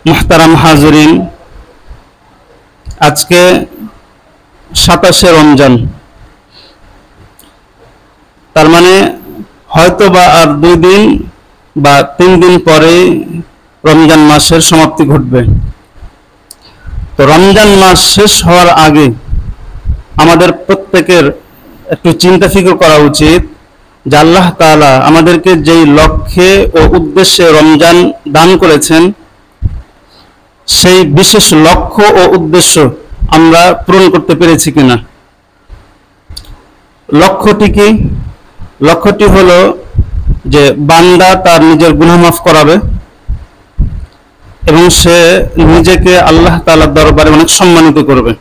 মুহতারাম হাজরিন, আজকে 27শে রমজান। তার মানে হয়তো বা আর 2 দিন বা 3 দিন পরে রমজান মাসের সমাপ্তি ঘটবে। তো রমজান মাস শেষ হওয়ার আগে আমাদের প্রত্যেকের একটু চিন্তা ফিকর করা উচিত যে আল্লাহ তাআলা আমাদেরকে যেই লক্ষ্যে ও উদ্দেশ্যে রমজান দান করেছেন, সেই বিশেষ লক্ষ্য ও উদ্দেশ্য আমরা পূরণ করতে পেরেছি কিনা। লক্ষ্যটি কি? লক্ষ্যটি হলো যে বান্দা তার নিজের গুনাহ মাফ করাবে এবং সে নিজেকে আল্লাহ তাআলার দরবারে অনেক সম্মানিত করবে।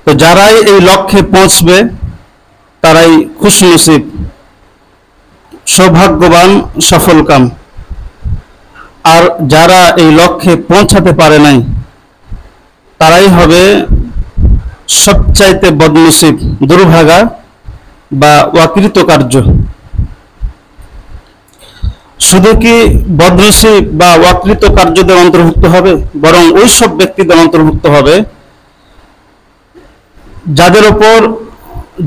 তো যারাই এই লক্ষ্যে পৌঁছবে তারাই খুশনসিব, সৌভাগ্যবান, সফলকাম। আর যারা এই লক্ষ্যে পৌঁছাতে পারে নাই তারাই হবে সবচাইতে বদনসিব, দুর্ভাগা বা অকৃতকার্য। শুধু কি বদনসিব বা অকৃতকার্যদের অন্তর্ভুক্ত হবে, বরং ওই সব ব্যক্তিদের অন্তর্ভুক্ত হবে যাদের উপর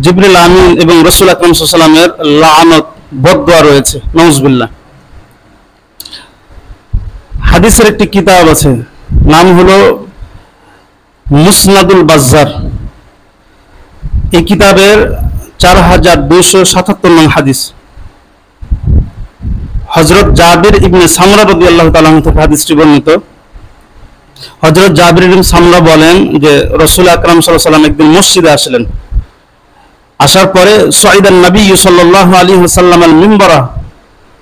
জিবরিল আমিন এবং রাসূল আকরাম সাল্লাল্লাহু আলাইহি ওয়াসাল্লামের লানত, বদদোয়া রয়েছে, নাউযুবিল্লাহ। হাদিসের একটি কিতাব আছে, নাম হলো মুসনাদুল বাজ্জার। এই কিতাবের 4277 নং হাদিস। হযরত জাবির ইবনে সামরা রাদিয়াল্লাহু তাআলা থেকে হাদিসটি বর্ণিত। হযরত জাবির ইবনে সামরা বলেন যে রাসূল আকরাম সাল্লাল্লাহু আলাইহি ওয়াসাল্লাম একদিন মসজিদে আসলেন। আসার পরে সাইদান নবী সাল্লাল্লাহু আলাইহি ওয়াসাল্লাম আল মিম্বারা,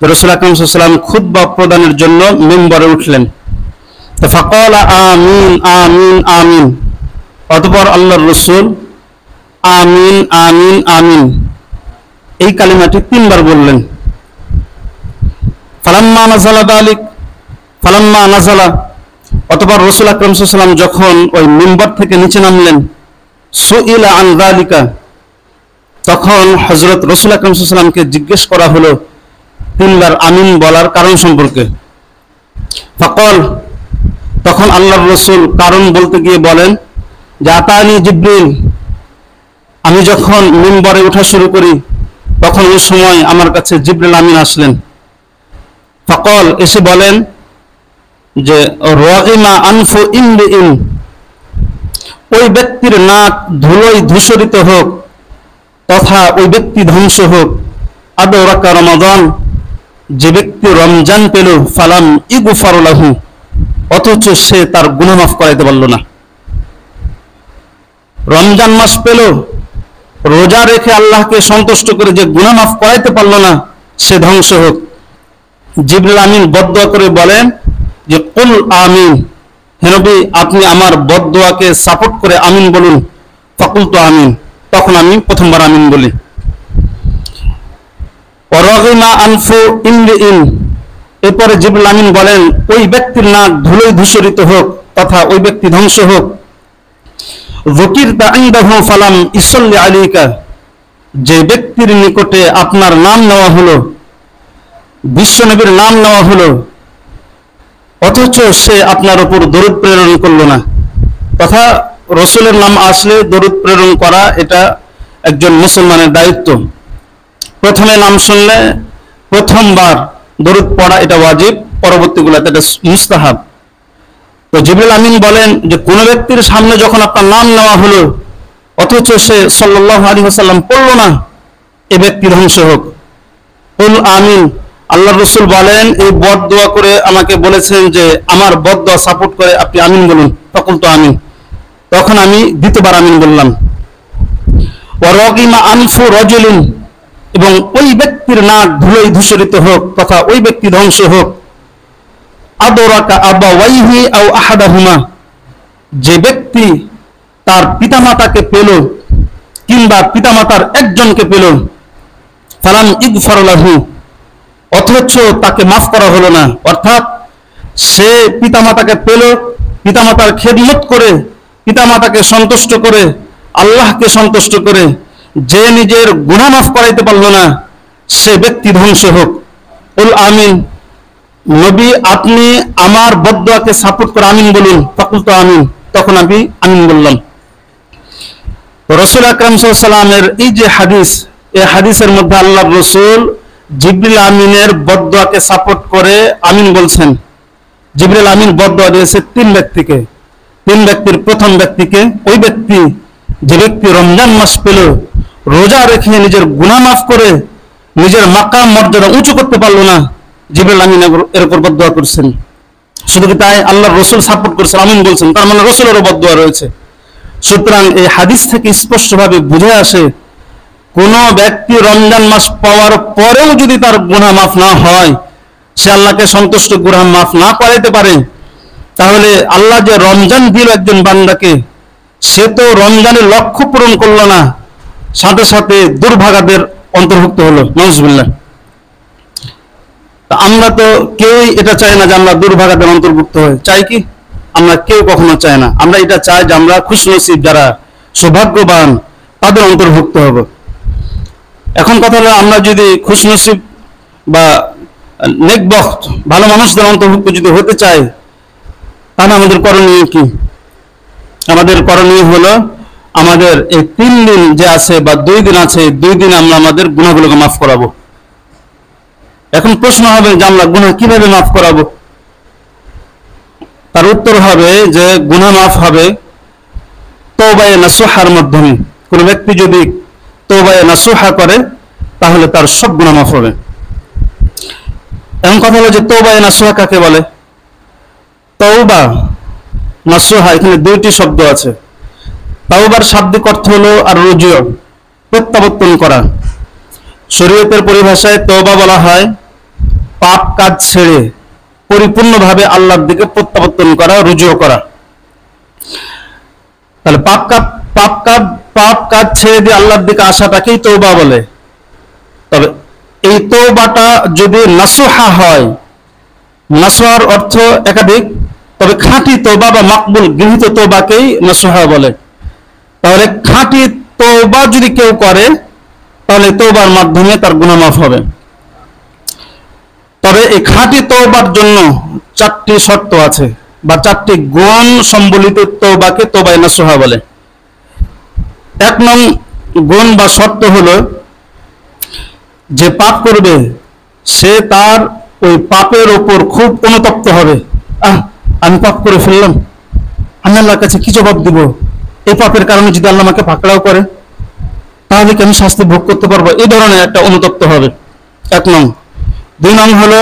রাসূল আকরাম সাল্লাল্লাহু আলাইহি ওয়াসাল্লাম খুতবা প্রদানের জন্য মিম্বরে উঠলেন। তো ফাকালা আমিন আমিন আমিন, অতঃপর আল্লাহর রাসূল আমিন আমিন আমিন এই কালিমাটি 3 বার বললেন। ফালাম্মা নাযালা যালিক, ফালাম্মা নাযালা, অতঃপর রাসূল আকরাম সাল্লাল্লাহু আলাইহি ওয়াসাল্লাম যখন ওই মিম্বার থেকে নিচে নামলেন, সুইলা আন যালিকা, তখন হযরত রাসূল আকরাম সাল্লাল্লাহু আলাইহি ওয়াসাল্লামকে জিজ্ঞেস করা হলো 3 বার আমিন বলার কারণ সম্পর্কে। ফাকাল, তখন আল্লাহর রাসূল কারণ বলতে গিয়ে বলেন যে আতানি জিবরিল, আমি যখন মিম্বরে ওঠা শুরু করি তখন ওই সময় আমার কাছে জিবরিল আমিন আসলেন। ফাকাল, এসে বলেন যে রাগিমা আনফু ইমরিইন, ওই ব্যক্তির নাক ধুলোয় ধূসরিত হোক তথা ওই ব্যক্তি ধ্বংস হোক। আদরাকা রমাদান, যে ব্যক্তি রমজান পেল, ফালাম ইগফার লাহু, অথচ সে তার গুনাহ মাফ করাইতে পারল না। রমজান মাস পেল, রোজা রেখে আল্লাহকে সন্তুষ্ট করে যে গুনাহ মাফ করাইতে পারল না, সে ধ্বংস হোক। জিবরিল আমিন বদদোয়া করে বলেন যে কুল আমিন, হে নবী আপনি আমার বদদোয়াকে সাপোর্ট করে আমিন বলুন। ফাকুলতু আমিন, তখন আমি প্রথমবার আমিন বলি। ওয়ারাগিমা আনফু ইমরিইন, এরপরে জিবরিল আমিন বলেন ওই ব্যক্তির নাক ধুলোয় ধূসরিত হোক তথা ওই ব্যক্তি ধ্বংস হোক। যুকিরতা ইনদাহু ফালাম ইসাল্লি আলাইকা, যে ব্যক্তির নিকটে আপনার নাম নেওয়া হলো, বিশ্বনবীর নাম নেওয়া হলো, অথচ সে আপনার উপর দরুদ প্রেরণ করলো না। তথা রাসূলের নাম আসলে দরুদ প্রেরণ করা এটা একজন মুসলমানের দায়িত্ব। প্রথমে নাম শুনলে প্রথমবার দরুদ পড়া এটা ওয়াজিব, পরবর্তীগুলোতে এটা মুস্তাহাব। তো জিবরিল আমিন বলেন যে কোন ব্যক্তির সামনে যখন আপনার নাম নেওয়া হলো অথচ সে সাল্লাল্লাহু আলাইহি ওয়াসাল্লাম পড়লো না, এ ব্যক্তি ধ্বংস হোক। কুল আমিন, আল্লাহর রাসূল বলেন এই বদদোয়া করে আমাকে বলেছেন যে আমার বদদোয়া সাপোর্ট করে আপনি আমিন বলুন। ফাকুলতু আমিন, তখন আমি দ্বিতীয়বার আমিন বললাম। ওয়ারাগিমা আনফু রাজুলিন, এবং ওই ব্যক্তির নাক ধুলোয় ধূসরিত হোক তথা ওই ব্যক্তি ধ্বংস হোক। আদরাকা আবাওয়াইহি আও আহাদাহুমা, যে ব্যক্তি তার পিতামাতাকে পেল কিংবা পিতামাতার একজনকে পেল, ফালাম ইগফার লাহু, অথচ তাকে মাফ করা হলো না। অর্থাৎ সে পিতামাতাকে পেল, পিতামাতার খেদমত করে, পিতামাতাকে সন্তুষ্ট করে, আল্লাহকে সন্তুষ্ট করে যে নিজের গুনাহ মাফ করাইতে পারল না, সে ব্যক্তি ধ্বংস হোক। কুল আমিন, নবী আপনি আমার বদদুয়াকে সাপোর্ট করে আমিন বলুন। ফাকুলতু আমিন, তখন আমি আমিন বললাম। রাসূল আকরাম সাল্লাল্লাহু আলাইহি ওয়াসাল্লামের এই যে হাদিস, এই হাদিসের মধ্যে আল্লাহর রাসূল জিবরিল আমিনের বদদুয়াকে সাপোর্ট করে আমিন বলছেন। জিবরিল আমিন বদদুয়া দিয়েছে তিন ব্যক্তিকে। তিন ব্যক্তির প্রথম ব্যক্তিকে, ওই ব্যক্তি যে ব্যক্তি রমজান মাস পেল, রোজা রেখে নিজের গুনাহ মাফ করে নিজের মাকাম মর্যাদা উঁচু করতে পারলো না, জিবরিল আমিন এর উপর বদদুয়া করছেন। শুধু কি তাই, আল্লাহর রাসূল সাপোর্ট করেছেন, আমিন বলছেন, তার মানে রাসূলেরও বদদুয়া রয়েছে। সুতরাং এই হাদিস থেকে স্পষ্টভাবে বুঝে আসে, কোন ব্যক্তি রমজান মাস পাওয়ার পরেও যদি তার গুনাহ মাফ না হয়, সে আল্লাহকে সন্তুষ্ট গুনাহ মাফ না করাইতে পারে, তাহলে আল্লাহ যে রমজান দিল একজন বান্দাকে, সে তো রমজানের লক্ষ্য পূরণ করলো না, সাথে সাথে দুর্ভাগাদের অন্তর্ভুক্ত হলো। নাউজুবিল্লাহ। আমরা তো কেউই এটা চাই না যে আমরা দুর্ভাগাদের অন্তর্ভুক্ত হই, চাই কি? আমরা কেউ কখনো চাই না। আমরা এটা চাই যে আমরা খুশনসিব, যারা সৌভাগ্যবান, তাদের অন্তর্ভুক্ত হব। এখন কথা হলো, আমরা যদি খুশনসিব বা নেকবখত ভালো মানুষদের অন্তর্ভুক্ত যদি হতে চাই, তাহলে আমাদের করণীয় কি? আমাদের করণীয় হলো, আমাদের এই 3 দিন যে আছে বা 2 দিন আছে, 2 দিন আমরা আমাদের গুনাহগুলোকে মাফ করাবো। এখন প্রশ্ন হবে যে আমরা গুনাহ কিভাবে মাফ করাবো? তার উত্তর হবে যে গুনাহ মাফ হবে তওবায়ে নাসুহার মাধ্যমে। কোন ব্যক্তি যদি তওবায়ে নাসুহা করে, তাহলে তার সব গুনাহ মাফ হবে। এমন কথা হলো যে তওবায়ে নাসুহা কাকে বলে? তওবা নাসুহা, এখানে 2টি শব্দ আছে। তাওবার শাব্দিক অর্থ হলো আর রুজু, প্রত্যাবর্তন করা। শরীয়তের পরিভাষায় তওবা বলা হয় পাপ কাজ ছেড়ে পরিপূর্ণভাবে আল্লাহর দিকে প্রত্যাবর্তন করা, রুজু করা। তাহলে পাপ কাজ ছেড়ে দিয়ে আল্লাহর দিকে আসাটাকেই তওবা বলে। তবে এই তওবাটা যদি নাসুহা হয়, নাসুহার অর্থ একাধিক, তবে খাঁটি তওবা বা মাকবুল গৃহীত তওবাকেই নাসুহা বলে। তাহলে খাঁটি তওবা যদি কেউ করে, তাহলে তওবার মাধ্যমে তার গুনাহ মাফ হবে। তবে এই খাঁটি তওবার জন্য 4টি শর্ত আছে, বা 4টি গুণ সম্বলিত তওবাকে তওবায়ে নাসুহা বলে। 1 নং গুণ বা শর্ত হলো, যে পাপ করবে সে তার ওই পাপের উপর খুব অনুতপ্ত হবে। আমি পাপ করে ফেললাম, আমি আল্লাহর কাছে কি জবাব দিব? এই পাপের কারণে যদি আল্লাহ আমাকে পাকড়াও করে, তাহলে কি আমি শাস্তি ভোগ করতে পারবো? এই ধরনের একটা অনুতপ্ত হবে, 1 নং। 2 নং হলো,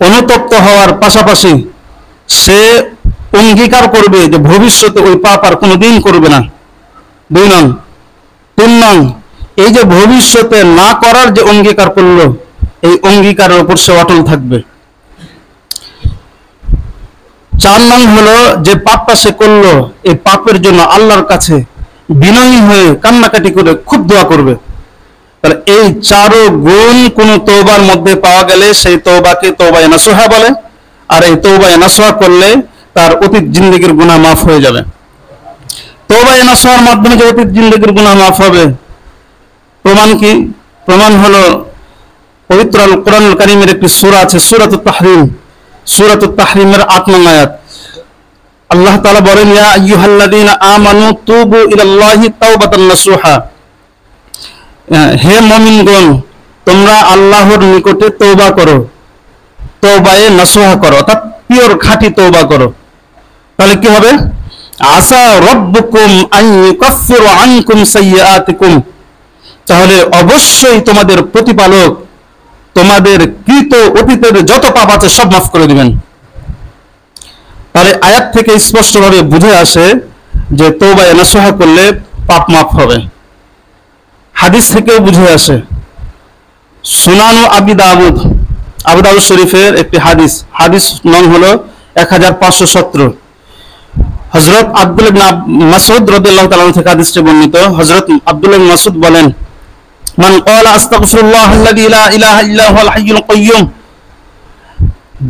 অনুতপ্ত হওয়ার পাশাপাশি সে অঙ্গীকার করবে যে ভবিষ্যতে ওই পাপ আর কোনোদিন করবে না, 2 নং। 3 নং, এই যে ভবিষ্যতে না করার যে অঙ্গীকার করলো, এই অঙ্গীকারের উপর সে অটল থাকবে। 4 নং হলো, যে পাপটা সে করলো, এই পাপের জন্য আল্লাহর কাছে বিনয়ী হয়ে কান্নাকাটি করে খুব দোয়া করবে। তাহলে এই 4 গুণ কোন তওবার মধ্যে পাওয়া গেলে সেই তওবাকে তওবায়ে নাসুহা বলে। আর এই তওবায়ে নাসুহা করলে তার অতীত জিন্দেগির গুনাহ মাফ হয়ে যাবে। তওবায়ে নাসুহার মাধ্যমে যে অতীত জিন্দেগির গুনাহ মাফ হবে, প্রমাণ কি? প্রমাণ হলো পবিত্র আল কোরআনুল কারীমের একটি সূরা আছে, সূরাতুত তাহরিম। সূরাতুত তাহরিমের 8 নং আয়াত, আল্লাহ তাআলা বলেন, ইয়া আইয়ুহাল্লাযীনা আমানু তুবু ইলাল্লাহি তাওবাতান নাসুহা। হে মুমিনগণ, তোমরা আল্লাহর নিকটে তওবা করো, তওবায়ে নাসুহা করো, অর্থাৎ পিওর খাঁটি তওবা করো। তাহলে কি হবে? আসা রাব্বুকুম আন ইউকাফফিরু আনকুম সাইয়্যাতিকুম, তাহলে অবশ্যই তোমাদের প্রতিপালক তোমাদের কৃত অতীতের যত পাপ আছে সব মাফ করে দিবেন। তাহলে আয়াত থেকে স্পষ্টভাবে বুঝে আসে যে তওবায়ে নাসুহা করলে পাপ মাফ হবে। হাদিস থেকেও বুঝে আসে, সুনানু আবু দাউদ শরীফের একটি হাদিস, হাদিস নং হলো 1517। হযরত আব্দুল্লাহ ইবনে মাসউদ রাদিয়াল্লাহু তাআলা থেকে হাদিসটি বর্ণিত। হযরত আব্দুল্লাহ ইবনে মাসউদ বলেন, মান ক্বালা আস্তাগফিরুল্লাহাল্লাযী লা ইলাহা ইল্লা হুয়াল হাইয়ুল কাইয়্যুম,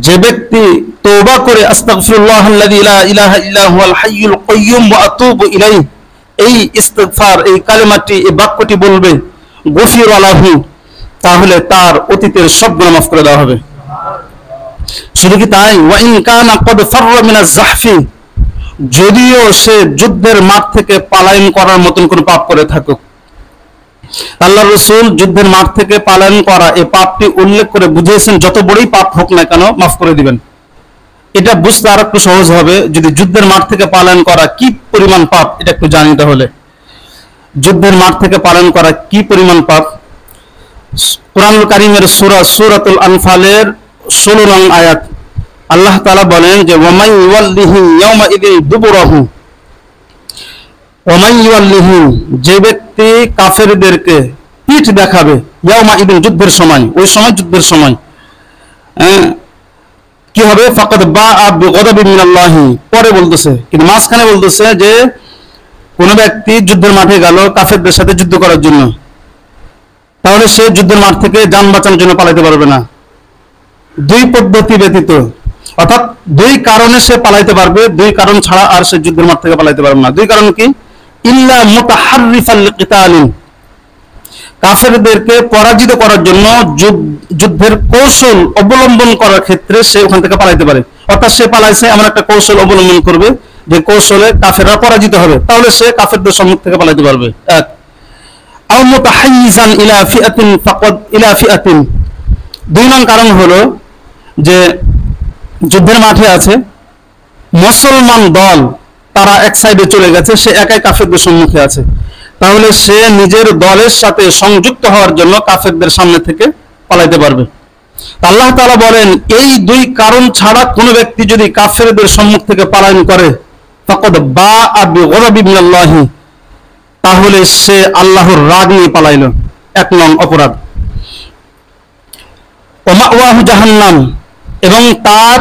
যে ব্যক্তি তওবা করে আস্তাগফিরুল্লাহাল্লাযী লা ইলাহা ইল্লা হুয়াল হাইয়ুল কাইয়্যুম ওয়া আতুবু ইলাইহি, এই ইস্তিগফার, এই কালেমাটি, এই বাক্যটি বলবে, গফিরা লাহু, তাহলে তার অতীতের সব গুনাহ মাফ করে দেওয়া হবে। শুধু কি তাই, ওয়া ইন কানা ক্বাদ ফাররা মিনাজ জাহফি, যদিও সে যুদ্ধের মাঠ থেকে পলায়ন করার মতন কোনো পাপ করে থাকুক। আল্লাহ রাসূল যুদ্ধের মাঠ থেকে পলায়ন করা এই পাপটি উল্লেখ করে বুঝিয়েছেন যত বড়ই পাপ হোক না কেন মাফ করে দিবেন। এটা বুঝতে আর একটু সহজ হবে যদি যুদ্ধের মাঠ থেকে পলায়ন করা কি পরিমাণ পাপ এটা একটু জানি। তাহলে যুদ্ধের মাঠ থেকে পলায়ন করা কি পরিমাণ পাপ, কুরআনুল কারীমের সূরাতুল আনফালের 16 নং আয়াত আল্লাহ তাআলা বলেন যে ওয়ামাই ইউয়াল্লিহি ইয়াওমা ইযিন দুবুরাহু, ওয়ামাই ইউয়াল্লিহি, যে ব্যক্তি কাফেরদেরকে পিঠ দেখাবে, ইয়াওমা ইযিন যুদ্ধের সময়, ওই সময় যুদ্ধের সময় কি হবে, ফাকাদ বাআ বিগদাবিন মিনাল্লাহি, পরে বলতেছে কিন্তু মাঝখানে বলতেছে যে কোন ব্যক্তি যুদ্ধের মাঠে গেল কাফেরদের সাথে যুদ্ধ করার জন্য, তাহলে সে যুদ্ধের মাঠ থেকে যান বাঁচানোর জন্য পালাইতে পারবে না দুই পদ্ধতি ব্যতীত, অর্থাৎ দুই কারণে সে পালাইতে পারবে, দুই কারণ ছাড়া আর সে যুদ্ধের মাঠ থেকে পালাইতে পারবে না। দুই কারণ কি, ইল্লা মুতাহাররিফাল লিকিতালিন, কাফেরদেরকে পরাজিত করার জন্য যুদ্ধের কৌশল অবলম্বন করার ক্ষেত্রে সে ওখান থেকে পালাইতে পারে, অর্থাৎ সে পালাইছে এমন একটা কৌশল অবলম্বন করবে যে কৌশলে কাফেররা পরাজিত হবে, তাহলে সে কাফেরদের সম্মুখ থেকে পালাইতে পারবে। এক, আও মুতাহাইয়িজান ইলা ফিআতিন ফাকাদ ইলা ফিআতিন, দুই নং কারণ হলো যে যুদ্ধের মাঠে আছে মুসলমান দল, তারা এক সাইডে চলে গেছে, সে একাই কাফেরদের সম্মুখে আছে, তাহলে সে নিজের দলের সাথে সংযুক্ত হওয়ার জন্য কাফেরদের সামনে থেকে পালাইতে পারবে। আল্লাহ তাআলা বলেন এই দুই কারণ ছাড়া কোন ব্যক্তি যদি কাফেরদের সম্মুখ থেকে পলায়ন করে ফাকাদ বাআ বিগদাবিন মিনাল্লাহি, তাহলে সে আল্লাহর রাগ নিয়ে পালাইল, এক নং অপরাধ। ওয়া মাওয়াহু জাহান্নাম, এবং তার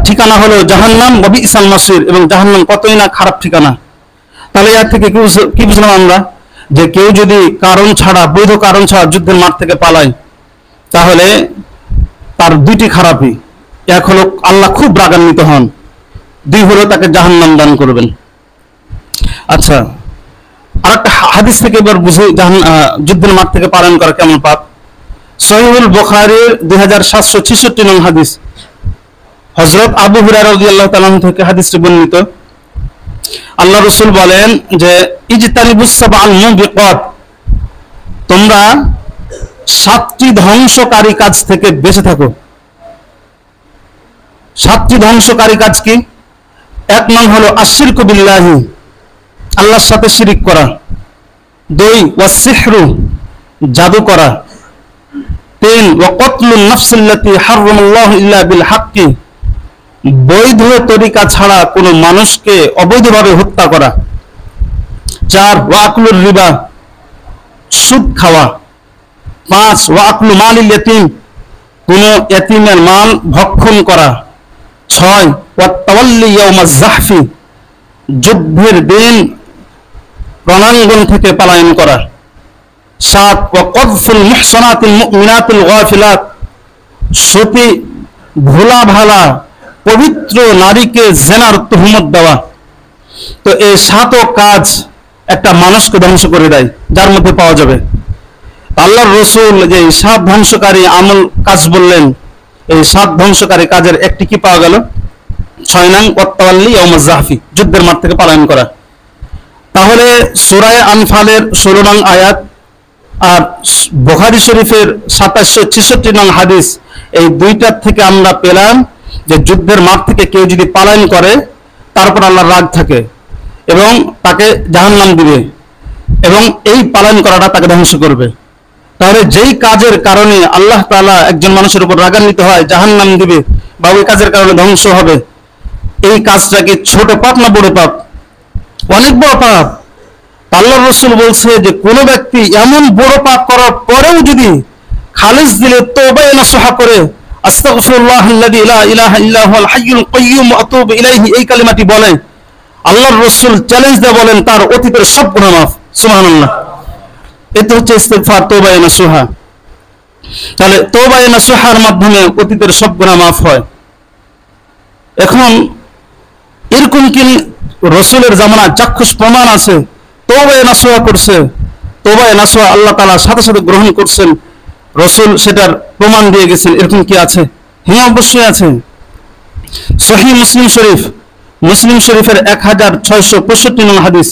ঠিকানা হলো জাহান্নাম, ওয়া বিসাল মাসির, এবং জাহান্নাম কতই না খারাপ ঠিকানা। তাহলে এর থেকে কি বুঝলাম আমরা, যে কেউ যদি কারণ ছাড়া, বৈধ কারণ ছাড়া যুদ্ধের মাঠ থেকে পালায় তাহলে তার দুইটি খারাপই, এক হলো আল্লাহ খুব রাগান্বিত হন, দুই হলো তাকে জাহান্নাম দান করবেন। আচ্ছা, আরেকটা হাদিস থেকে এবার বুঝি যুদ্ধের মাঠ থেকে পালন করা কেমন পাপ। সহিহুল বুখারীর 2766 নং হাদিস, হযরত আবু হুরায়রা রাদিয়াল্লাহু তাআলা থেকে হাদিসটি বর্ণিত। আল্লাহ রাসূল বলেন যে ইজতানিবুস সাবআল মুবিকাত, তোমরা 7টি ধ্বংসকারী কাজ থেকে বেঁচে থাকো। 7টি ধ্বংসকারী কাজ কি? এক নং হলো আশরিকু বিল্লাহি, আল্লাহর সাথে শিরিক করা। 2 ওয়াসিহরু, জাদু করা। 3 ওয়া কতলুন নাফসিল্লাতী হারামাল্লাহু ইল্লা বিল হাক্কি, বৈধ তরিকা ছাড়া কোনো মানুষকে অবৈধভাবে হত্যা করা। 4 ওয়া আকলুর রিবা, সুদ খাওয়া। 5 ওয়া আকলু মালিল ইয়াতীম, কোনো ইয়াতীমের মাল ভক্ষণ করা। 6 ওয়া তাওয়াল্লি ইয়াউমাজ জাহফি, যুদ্ধের দিন রণাঙ্গন থেকে পলায়ন করা। 7 ওয়া কযফুল মুহসানাতিল মুমিনাতিল গাফিলাত, সতী ভোলা ভালা পবিত্র নারীকে জেনার তুহমত দেওয়া। তো এই 7ও কাজ একটা মানুষকে ধ্বংস করে দেয়, যার মধ্যে পাওয়া যাবে। আল্লাহর রাসূল যে 7 ধ্বংসকারী আমল কাজ বললেন, এই 7 ধ্বংসকারী কাজের একটি কি পাওয়া গেল? 6 নং ওয়াত্তাওয়াল্লি ইয়াউমাজ জাহফি, যুদ্ধের মাঠ থেকে পলায়ন করা। তাহলে সূরা আনফালের 16 নং আয়াত আর বুখারী শরীফের 2766 নং হাদিস, এই দুইটার থেকে আমরা পেলাম যে যুদ্ধের মাঠ থেকে কেউ যদি পলায়ন করে তারপর আল্লাহর রাগ থাকে এবং তাকে জাহান্নাম দিবে, এবং এই পলায়ন করাটা তাকে ধ্বংস করবে। তাহলে যেই কাজের কারণে আল্লাহ তাআলা একজন মানুষের উপর রাগান্বিত হয়, জাহান্নাম দিবে বা ওই কাজের কারণে ধ্বংস হবে, এই কাজটা কি ছোট পাপ না বড় পাপ? অনেক বড় পাপ। আল্লাহর রাসূল বলছে যে কোন ব্যক্তি এমন বড় পাপ করার পরেও যদি খালিস দিলে তওবা নাসুহা করে আস্তাগফিরুল্লাহাল্লাযী লা ইলাহা ইল্লা হুয়াল হাইয়ুল কাইয়্যুম ওয়া আতুবু ইলাইহি, এই কালিমাটি বলে আল্লাহর রাসূল চ্যালেঞ্জ দিয়ে বলেন তার অতীতের সব গুনাহ মাফ। সুবহানাল্লাহ, এটা হচ্ছে ইস্তিগফার, তওবা নাসুহা। তাহলে তওবা নাসুহার মাধ্যমে অতীতের সব গুনাহ মাফ হয়। এখন এরকম কি রাসূলের জামানায় চাক্ষুষ প্রমাণ আছে তওবা নাসুহা করছে? তওবা নাসুহা আল্লাহ তাআলা সাথে সাথে গ্রহণ করছেন, রাসূল সেটার প্রমাণ দিয়ে গেছেন, এরকম কি আছে? হ্যাঁ অবশ্যই আছে। সহিহ মুসলিম শরীফের 1665 নং হাদিস।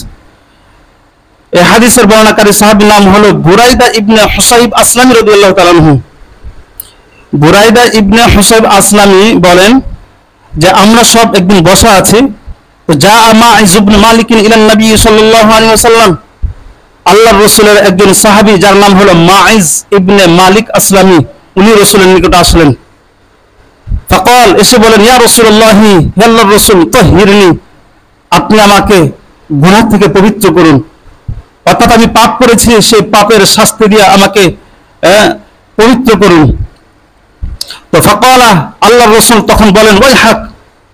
এই হাদিসের বর্ণনাকারী সাহাবীর নাম হলো বুরাইদা ইবনে হুসাইব আসলামী রাদিয়াল্লাহু তাআলা আনহু। বুরাইদা ইবনে হুসাইব আসলামী বলেন যে আমরা সব একদিন বসা আছি, তো যা মাইজ ইবনে মালিক ইলা নবী সাল্লাল্লাহু আলাইহি ওয়াসাল্লাম, আল্লাহর রাসূলের একজন সাহাবী যার নাম হলো মাইজ ইবনে মালিক আসলামী, উনি রাসূলের নিকটে আসলেন। ফাকাল, এসে বলেন, ইয়া রাসূলুল্লাহ, হে আল্লাহর রাসূল, তাহহিরনি, আপনি আমাকে গুনাহ থেকে পবিত্র করুন, অর্থাৎ আমি পাপ করেছি, সেই পাপের শাস্তি দিয়ে আমাকে পবিত্র করুন। তো ফাকালা, আল্লাহর রাসূল তখন বলেন, ওই হাক,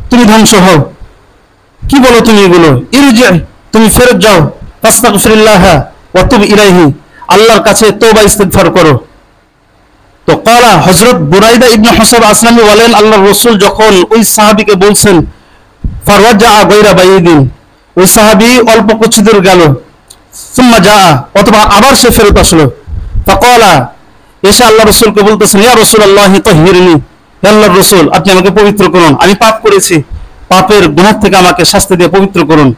তুমি ধ্বংস হও, কি বলো তুমি এগুলো, ইরজি, তুমি ফেরত যাও, ফাস্তাগফিরিল্লাহ ওয়া তুব ইলাইহি, আল্লাহর কাছে তওবা ইস্তিগফার করো। তো ক্বালা, হযরত বুরাইদা ইবনে হুসাইব আসলামী বলেন, আল্লাহর রাসূল যখন ওই সাহাবীকে বলছেন, ফারওয়াজা গায়রা বাইদিন, ওই সাহাবী অল্প কিছু দূর গেল, সুম্মা জা, অথবা আবার সে ফেরত আসলো, ফাকালা, এসে আল্লাহর রাসূলকে বলতেছেন, ইয়া রাসূলুল্লাহ তাহহিরনি, হে আল্লাহর রাসূল, আপনি আমাকে পবিত্র করুন, আমি পাপ করেছি, পাপের গুনাহ থেকে আমাকে শাস্তি দিয়ে পবিত্র করুন।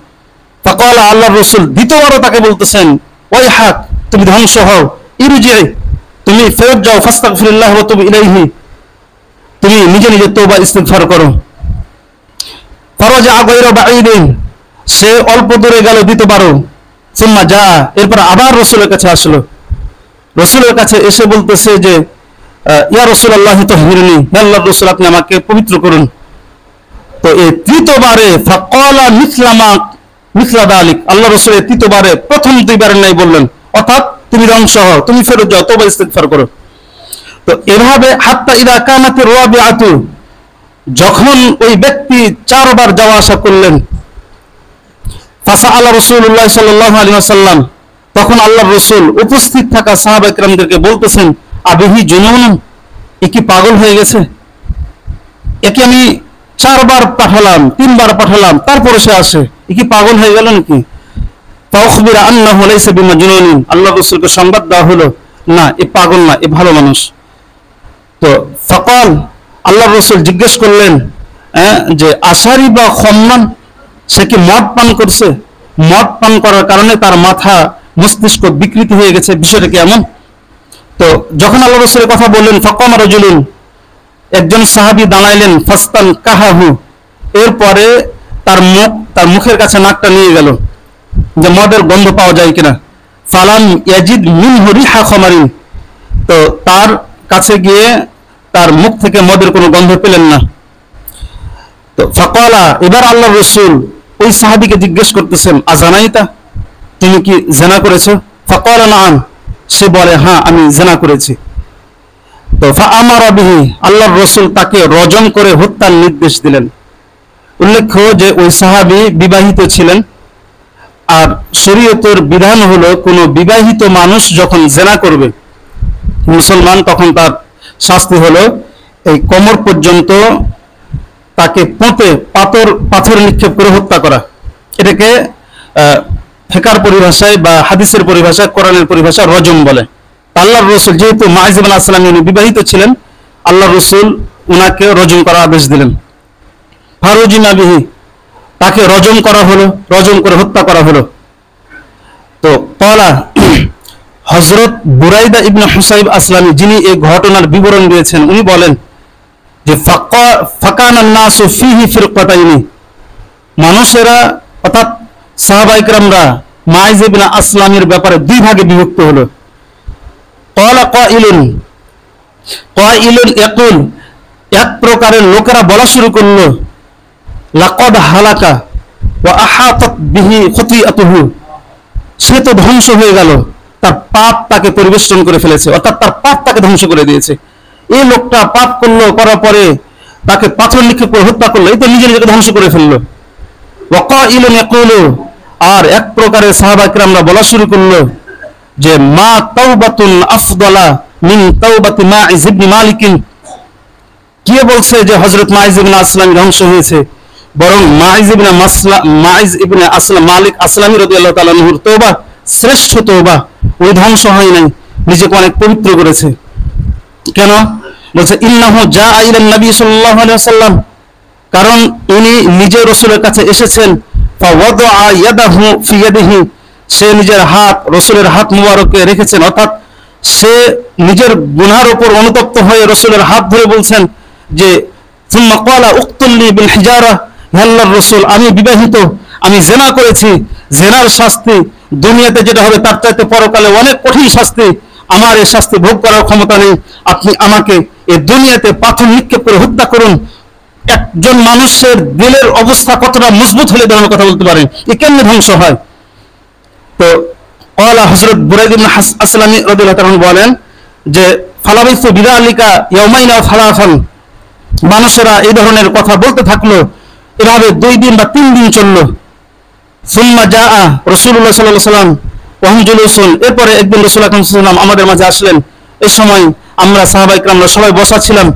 ফাকালা, আল্লাহর রাসূল দ্বিতীয়বারও তাকে বলতেছেন, ওই হাক, তুমি ধ্বংস হও, ইরজি, তুমি ফেরত যাও, ফাস্তাগফিরিল্লাহ ওয়া তুব ইলাইহি, তুমি নিজে নিজে তওবা ইস্তিগফার করো। ফারাজা গায়রা বাঈদিন, সে অল্প দূরে গেল দ্বিতীয়বারও, সুম্মা জা, এরপর আবার রাসূলের কাছে আসলো, রাসূলের কাছে এসে বলতেছে যে, ইয়া রাসূলুল্লাহ তাহহিরনি, হে আল্লাহর রাসূল, আপনি আমাকে পবিত্র করুন। তো এই তৃতীয়বারে ফাকালা মিসলা দালিক, আল্লাহর রাসূল তৃতীয়বারে প্রথম দুইবারের নাই বললেন, অর্থাৎ তুমি ধ্বংস হও, তুমি ফেরত যাও, তওবা ইস্তিগফার করো। তো এভাবে হাত্তা ইদা কানাতির রাবিআতু, যখন ওই ব্যক্তি 4 বার যাওয়া আসা করলেন, ফাসাআলা রাসূলুল্লাহ সাল্লাল্লাহু আলাইহি ওয়াসাল্লাম, তখন আল্লাহর রাসূল উপস্থিত থাকা সাহাবায়ে কেরামদেরকে বলতেছেন, আবিহি জুনুন, এ কি পাগল হয়ে গেছে, একে আমি 4 বার পাঠালাম, 3 বার পাঠালাম, তারপরে সে আসে, এ কি পাগল হয়ে গেল নাকি? ফাউখবিরা আন্নাহু লাইসা বিমাজনুন, আল্লাহর রাসূলকে সংবাদ দেওয়া হলো, না, এ পাগল না, এ ভালো মানুষ। তো ফাকাল, আল্লাহর রাসূল জিজ্ঞেস করলেন যে আশারি বা খম্মান, সে কি মদ পান করছে, মদ পান করার কারণে তার মাথা মস্তিষ্ক বিকৃতি হয়ে গেছে, বিষয়টা কি এমন? তো যখন আল্লাহর রাসূলের কথা বললেন, ফাকামা রাজুলুন, একজন সাহাবী দাঁড়াইলেন, ফাস্তান কাহাহু, এরপরে তার মুখের কাছে নাকটা নিয়ে গেল যে মদের গন্ধ পাওয়া যায় কিনা। ফালাম ইয়াজিদ মিনহু রিহা খামারিন, তো তার কাছে গিয়ে তার মুখ থেকে মদের কোনো গন্ধ পেলেন না। তো ফাকালা, এবার আল্লাহর রাসূল ওই সাহাবীকে জিজ্ঞেস করতেছেন, আজানাইতা, তুমি কি জিনা করেছো? ফাকালা নাআম, সে বলে, হ্যাঁ, আমি জিনা করেছি। তো ফাআমারা বিহি, আল্লাহর রাসূল তাকে রজম করে হত্যার নির্দেশ দিলেন। উল্লেখ্য যে ওই সাহাবী বিবাহিত ছিলেন, আর শরীয়তের বিধান হলো কোন বিবাহিত মানুষ যখন জিনা করবে মুসলমান, তখন তার শাস্তি হলো এই কোমর পর্যন্ত তাকে পুঁতে পাথর নিক্ষেপ করে হত্যা করা। এটাকে ফিকহের পরিভাষায় বা হাদিসের পরিভাষায়, কোরআনের পরিভাষায় রজম বলে। আল্লাহর রাসূল যেহেতু মাইজ ইবনে আসলাম উনি বিবাহিত ছিলেন, আল্লাহর রাসূল উনাকে রজম করার আদেশ দিলেন। ফারুজিনা বিহি, তাকে রজম করা হলো, রজম করে হত্যা করা হলো। তো ক্বালা, হযরত বুরাইদা ইবনে হুসাইব আসলামী, যিনি এই ঘটনার বিবরণ দিয়েছেন, উনি বলেন যে ফাকানান নাসু ফিহি ফিরকাতাইনি, মানুষেরা অর্থাৎ সাহাবায়ে কেরামরা মাইজ ইবনে আসলামের ব্যাপারে দুই ভাগে বিভক্ত হলো। ক্বালা কাইলুন ইয়াকুল, এক প্রকারের লোকেরা বলা শুরু করলো, লাকাদ হালাকা ওয়া আহাতাত বিহি খতিআতুহু, সে তো ধ্বংস হয়ে গেল, তার পাপ তাকে পরিবেষ্টন করে ফেলেছে, অর্থাৎ তার পাপ তাকে ধ্বংস করে দিয়েছে। এই লোকটা পাপ করলো, করার পরে তাকে পাথর নিক্ষেপ করে হত্যা করলো, এই তো নিজে নিজেকে ধ্বংস করে ফেললো। ওয়া কাইলুন ইয়াকুলু, আর এক প্রকারের সাহাবা কিরামরা বলা শুরু করলো যে মা তাওবাতুন আফদালা মিন তাওবাতি মাইজ ইবনে মালিক, কে বলছে যে হযরত মাইজ ইবনে আসলাম ধ্বংস হয়েছে, বরং মাইজ ইবনে আসলাম মালিক আসলামী রাদিয়াল্লাহু তাআলা আনহুর তওবা শ্রেষ্ঠ তওবা, ওই ধ্বংস হয় নাই, নিজেকে অনেক পবিত্র করেছে। কেন? বলছে ইন্নাহু জাআ ইলান নবী সাল্লাল্লাহু আলাইহি ওয়াসাল্লাম, কারণ উনি নিজে রাসূলের কাছে এসেছেন। ফাওয়াদাআ ইয়াদাহু ফি ইয়াদিহি, সে নিজের হাত রাসূলের হাত মুবারকে রেখেছেন, অর্থাৎ সে নিজের গুনাহের উপর অনুতপ্ত হয়ে রাসূলের হাত ধরে বলছেন যে সুম্মা ক্বালা উকতুলনি বিল হিজারা, হে আল্লাহর রাসূল, আমি বিবাহিত, আমি জিনা করেছি, জিনার শাস্তি দুনিয়াতে যেটা হবে তার চাইতে পরকালে অনেক কঠিন শাস্তি, আমার এই শাস্তি ভোগ করার ক্ষমতা নেই, আপনি আমাকে এই দুনিয়াতে পাথর নিক্ষেপ করে হত্যা করুন। একজন মানুষের দিলের অবস্থা কতটা মজবুত হলে ধর্মের কথা বলতে পারে, এ কেমনে ধ্বংস হয়? তো ক্বালা হযরত বুরাইদ ইবনে আসলামী রাদিয়াল্লাহু তাআলা বলেন যে ফালাবিসু বিযালিকা ইয়াওমাইনা ফালাফান, মানুষেরা এই ধরনের কথা বলতে থাকলো, এভাবে 2 দিন বা 3 দিন চললো। সুম্মা জাআ রাসূলুল্লাহ সাল্লাল্লাহু আলাইহি ওয়াসাল্লাম ওয়া হুম জুলুসুন, এরপরে একদিন রাসূল আকরাম সাল্লাল্লাহু আলাইহি ওয়াসাল্লাম আমাদের মাঝে আসলেন। এই সময় আমরা সাহাবায়ে কিরামরা সবাই বসা ছিলাম।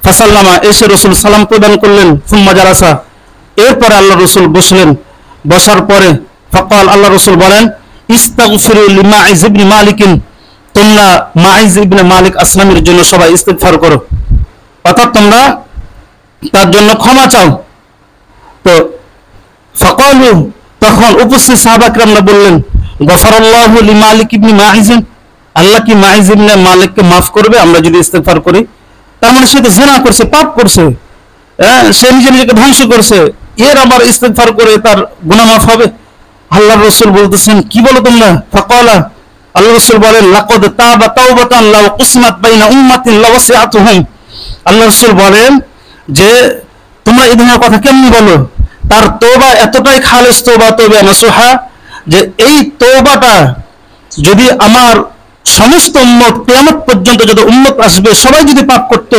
ফাসাল্লামা, এসে রাসূল সালাম প্রদান করলেন। সুম্মা জালাসা, এরপরে আল্লাহ রাসূল বসলেন। বসার পরে ফাকাল, আল্লাহ রাসূল বলেন ইস্তাগফিরু লিমাইজ ইবনে মালিক, তোমরা মাইজ ইবনে মালিক আসলামের জন্য সবাই ইস্তিগফার করো, অর্থাৎ তোমরা তার জন্য ক্ষমা চাও। তো ফাকালু, তখন উপস্থিত সাহাবা কিরামরা বললেন গফারাল্লাহু লিমালিক ইবনে মাইজ, আল্লাহ কি মাইজ ইবনে মালিককে মাফ করবে আমরা যদি ইস্তিগফার করি? তার মানে সে তো জিনা করছে, পাপ করছে, সে নিজেকে ধ্বংস করছে, এর আবার ইস্তিগফার করে তার গুনাহ মাফ হবে? আল্লাহর রাসূল বলতেছেন কি বলো তোমরা? ফাকালা, আল্লাহর রাসূল বলেন লাকাদ তাবা তাওবাতান লাউ কুসমাত বাইনা উম্মাতিন লাওয়াসিআতুহুম, আল্লাহর রাসূল বলেন যে তোমরা এই ধরনের কথা কেমনি বলো? তার তওবা এতটাই খালেস তওবা, তওবা নাসুহা, যে এই তওবাটা যদি আমার সমস্ত উম্মত কিয়ামত পর্যন্ত যত উম্মত আসবে সবাই যদি পাপ করত,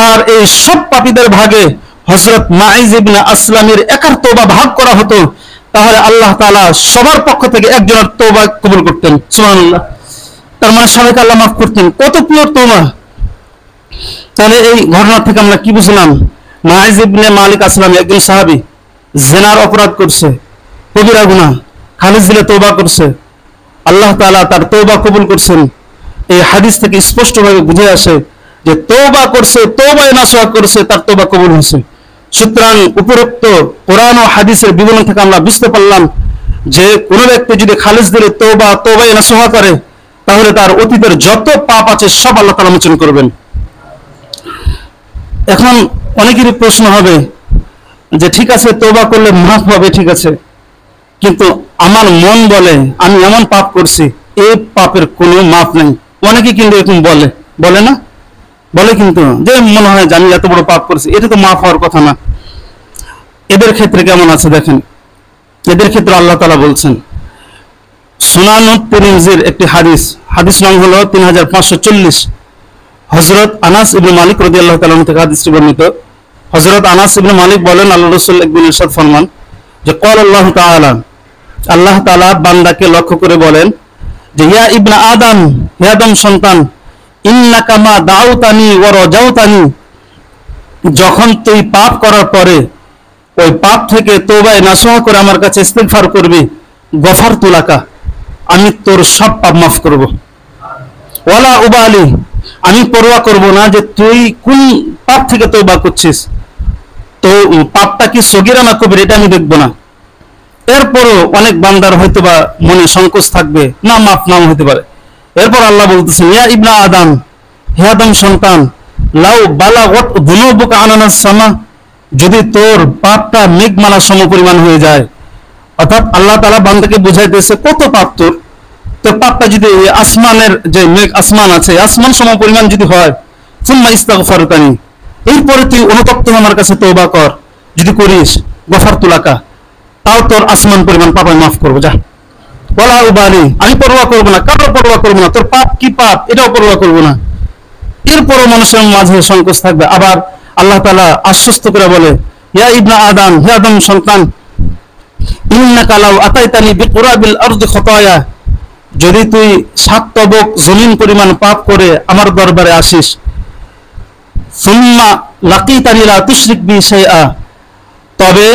আর এই সব পাপীদের ভাগে হযরত মাইজ ইবনে আসলামের একার তওবা ভাগ করা হতো, তাহলে আল্লাহ তাআলা সবার পক্ষ থেকে একজনের তওবা কবুল করতেন। সুবহানাল্লাহ, তার মানে সবাইকে আল্লাহ মাফ করতেন, কত প্রিয় তওবা। তাহলে এই ঘটনা থেকে আমরা কি বুঝলাম? মাইজ ইবনে মালিক আসলামী একজন সাহাবী, জিনার অপরাধ করছে, কবিরা গুনাহ, খালিস দিলে তওবা করছে, আল্লাহ তাআলা তার তওবা কবুল করছেন। এই হাদিস থেকে স্পষ্টভাবে বুঝে আসে যে তওবা করছে, তওবায়ে নাসুহা করছে, তার তওবা কবুল হয়েছে। সুতরাং উপরোক্ত কোরআন ও হাদিসের বিবরণ থেকে আমরা বুঝতে পারলাম যে কোনো ব্যক্তি যদি খালিস দিলে তওবায়ে নাসুহা করে, তাহলে তার অতীতের যত পাপ আছে সব আল্লাহ তাআলা মোচন করবেন। এখন অনেকেরই প্রশ্ন হবে যে ঠিক আছে তওবা করলে মাফ হবে, ঠিক আছে, কিন্তু আমার মন বলে আমি এমন পাপ করছি, এই পাপের কোনো মাফ নেই। অনেকে কিন্তু এরকম বলে, বলে না? বলে কিন্তু যে মনে হয় যে আমি এত বড় পাপ করছি, এটা তো মাফ হওয়ার কথা না। এদের ক্ষেত্রে কেমন আছে দেখেন, এদের ক্ষেত্রে আল্লাহ তাআলা বলছেন, সুনানুত তিরমিজির একটি হাদিস, হাদিস নং হলো 3540, হযরত আনাস ইবনে মালিক রাদিয়াল্লাহু তাআলা থেকে হাদিসটি বর্ণিত। হযরত আনাস ইবনে মালিক বলেন আল্লাহ রাসূল একদিন ইরশাদ ফরমান যে ক্বালা আল্লাহু তাআলা, আল্লাহ তাআলা বান্দাকে লক্ষ্য করে বলেন যে ইয়া ইবনে আদম, হে আদম সন্তান, ইন্নাকা মা দাউতানি ওয়া রাজাউতানি, যখন তুই পাপ করার পরে ওই পাপ থেকে তওবায়ে নাসুহা করে আমার কাছে ইস্তিগফার করবি, গফারতু লাকা, আমি তোর সব পাপ মাফ করব। ওয়ালা উবালি, আমি পরোয়া করব না যে তুই কোন পাপ থেকে তওবা করছিস, তো পাপটা কি সগীরা না কবিরা এটা আমি দেখব না। এরপরও অনেক বান্দার হয়তোবা মনে সংকোচ থাকবে, না মাফ নাও হতে পারে। এরপর আল্লাহ বলতেছেন ইয়া ইবনা আদম, হে আদম সন্তান, লাউ বালাগত যুনুবুকা আনানাস সামা, যদি তোর পাপটা মেঘমালা সমপরিমাণ হয়ে যায়, অর্থাৎ আল্লাহ তাআলা বান্দাকে বুঝাইতেছে কত পাপ তোর, তোর পাপটা যদি আসমানের যে মেঘ আসমান আছে আসমান সমপরিমাণ যদি হয়, সুম্মা ইস্তাগফারতানি, এরপরে তুই অনুতপ্ত আমার কাছে তওবা কর, যদি করিস গফারতু লাকা, তাও তোর আসমান পরিমাণ পাপ আমি মাফ করবো, যা। ওয়ালা উবালি, আমি পরোয়া করবো না, কারো পরোয়া করবো না, তোর পাপ কি পাপ এটাও পরোয়া করবো না। এরপরও মানুষের মাঝে সংকোচ থাকবে। আবার আল্লাহ তাআলা আশ্বস্ত করে বলে ইয়া ইবনা আদম, হে আদম সন্তান, ইন্নাকা লাউ আতাইতানি বিকুরাবিল আরদি খতায়া, যদি তুই 7 তবক জমিন পরিমাণ পাপ করে আমার দরবারে আসিস, সুম্মা লাকিতানি লা তুশরিক বি শাইআ, তবে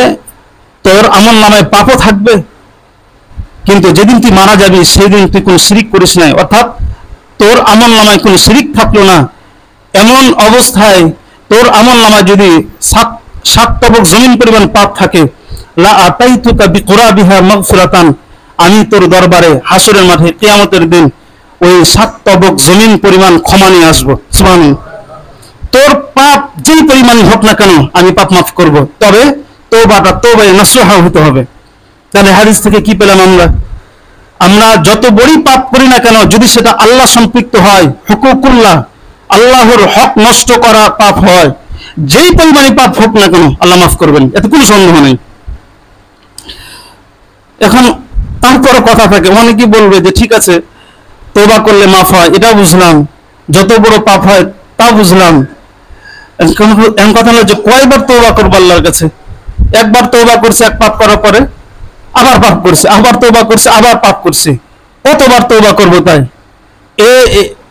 তোর আমল নামায় পাপও থাকবে, কিন্তু যেদিন তুই মারা যাবি সেই দিন তুই কোনো শিরিক করিস নাই, অর্থাৎ তোর আমল নামায় কোনো শিরিক থাকলো না, এমন অবস্থায় তোর আমল নামায় যদি সাত তবক জমিন পরিমাণ পাপ থাকে, লা আতাইতুকা বিকুরাবিহা মাগফিরাতান, আমি তোর দরবারে হাসরের মাঠে কিয়ামতের দিন ওই 7 তবক জমিন পরিমাণ ক্ষমা নিয়ে আসবো। সুবহানাল্লাহ। তোর পাপ যেই পরিমাণ হোক না কেন আমি পাপ মাফ করব, তবে তওবাটা তওবায়ে নাসুহা হতে হবে। তাহলে হাদিস থেকে কি পেলাম আমরা? আমরা যত বড়ই পাপ করি না কেন, যদি সেটা আল্লাহ সম্পৃক্ত হয়, হুকুকুল্লাহ, আল্লাহর হক নষ্ট করা পাপ হয়, যেই পরিমাণে পাপ হোক না কেন আল্লাহ মাফ করবেন, এতে কোনো সন্দেহ নেই। এখন তারপরে কথা থাকে, অনেকেই বলবে যে ঠিক আছে তওবা করলে মাফ হয়, এটা বুঝলাম, যত বড় পাপ হয় তা বুঝলাম, এমন কথা হলো যে কয়বার তওবা করবো আল্লাহর কাছে? একবার তওবা করছে এক পাপ করার পরে, আবার পাপ করছে, আবার তওবা করছে, আবার পাপ করছে, কতবার তওবা করবো? তাই